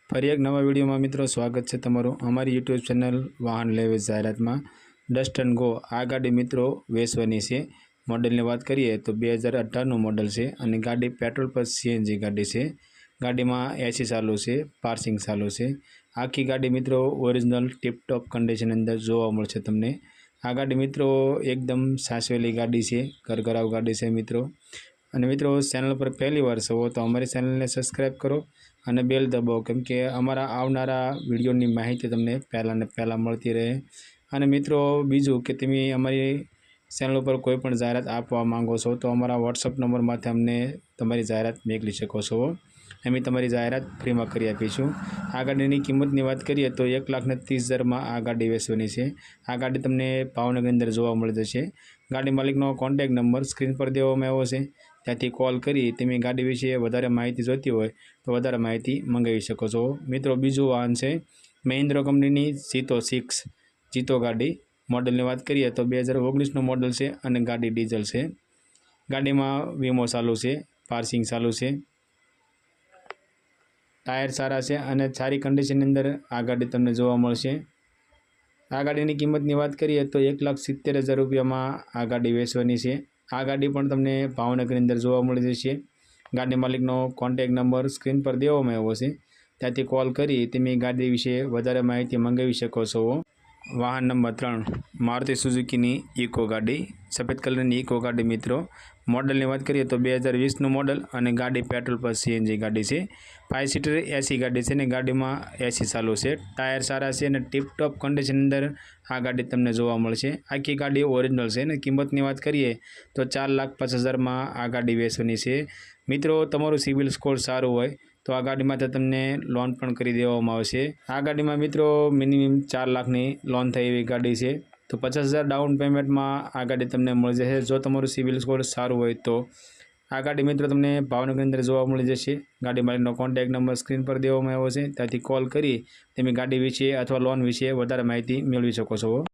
ફરી એક નવા વિડીયોમાં મિત્રો સ્વાગત છે તમારું અમારી યુટ્યુબ ચેનલ વાહન લેવેચ જાહેરાતમાં। ડસ્ટ એન્ડ ગો આ ગાડી મિત્રો વેચવાની છે। મોડલની વાત કરીએ તો 2018નું મોડલ છે અને ગાડી પેટ્રોલ પર સીએનજી ગાડી છે। ગાડીમાં એસી ચાલુ છે, પાર્સિંગ ચાલુ છે। આખી ગાડી મિત્રો ઓરિજિનલ ટીપટોપ કન્ડિશન અંદર જોવા મળશે તમને। આ ગાડી મિત્રો એકદમ સાચવેલી ગાડી છે, ઘરઘરાવ ગાડી છે મિત્રો। અને મિત્રો ચેનલ पर पहली बार છો તો અમારી ચેનલને સબસ્ક્રાઈબ કરો અને બેલ દબાવો, કેમ કે અમારા આવનારા વિડીયોની માહિતી તમને પહેલાં ને પહેલાં મળતી રહે। અને મિત્રો બીજું કે તમે અમારી ચેનલ પર કોઈ પણ જાહેરાત આપવા માંગો છો તો અમારા વોટ્સઅપ નંબરમાંથી અમને તમારી જાહેરાત મોકલી શકો છો। અમે તમારી જાહેરાત ફ્રીમાં કરી આપીશું। આ ગાડીની કિંમતની વાત કરીએ તો 1,30,000માં આ ગાડી વેચવાની છે। આ ગાડી તમને ભાવનગરની અંદર જોવા મળી જશે। ગાડી માલિકનો કોન્ટેક્ટ નંબર સ્ક્રીન પર દેવામાં આવ્યો છે, ત્યાંથી કોલ કરી તમે ગાડી વિશે વધારે માહિતી જોઈતી હોય તો વધારે માહિતી મંગાવી શકો છો। મિત્રો બીજું વાહન છે મહિન્દ્રા કંપનીની જીતો 6 જીતો ગાડી। મોડલની વાત કરીએ તો 2019નું મોડલ છે અને ગાડી ડીઝલ છે। ગાડીમાં વીમો ચાલુ છે, પાર્સિંગ ચાલુ છે, ટાયર સારા છે અને સારી કન્ડિશનની અંદર આ ગાડી તમને જોવા મળશે। આ ગાડીની કિંમતની વાત કરીએ તો 1,70,000 રૂપિયામાં આ ગાડી વેચવાની છે। આ ગાડી પણ તમને ભાવનગરની અંદર જોવા મળી જશે। ગાડી માલિકનો કોન્ટેક્ટ નંબર સ્ક્રીન પર દેવામાં આવ્યો છે, ત્યાંથી કોલ કરી તમે ગાડી વિશે વધારે માહિતી મંગાવી શકો છો। વાહન નંબર 3 મારુતિ સુઝુકીની ઇકો ગાડી, સફેદ કલરની ઇકો ગાડી મિત્રો। મોડલની વાત કરીએ તો 2020નું મોડલ અને ગાડી પેટ્રોલ પર સીએનજી ગાડી છે। 5 સીટર એસી ગાડી છે ને ગાડીમાં એસી ચાલુ છે, ટાયર સારા છે અને ટીપટોપ કન્ડિશન અંદર આ ગાડી તમને જોવા મળશે। આખી ગાડી ઓરિજિનલ છે ને કિંમતની વાત કરીએ તો 4,50,000માં આ ગાડી વેચવાની છે। મિત્રો તમારું સિવિલ સ્કોર સારું હોય તો આ ગાડીમાં તમને લોન પણ કરી દેવામાં આવશે। આ ગાડીમાં મિત્રો મિનિમમ 4 લાખની લોન થાય એવી ગાડી છે, તો 50,000 ડાઉન પેમેન્ટમાં આ ગાડી તમને મળી જશે જો તમારું સિવિલ સ્કોર સારું હોય તો। આ ગાડી મિત્રો તમને ભાવનગરની અંદર જોવા મળી જશે। ગાડી માલિકનો કોન્ટેક્ટ નંબર સ્ક્રીન પર દેવામાં આવ્યો છે, ત્યાંથી કોલ કરી તમે ગાડી વિશે અથવા લોન વિશે વધારે માહિતી મેળવી શકો છો।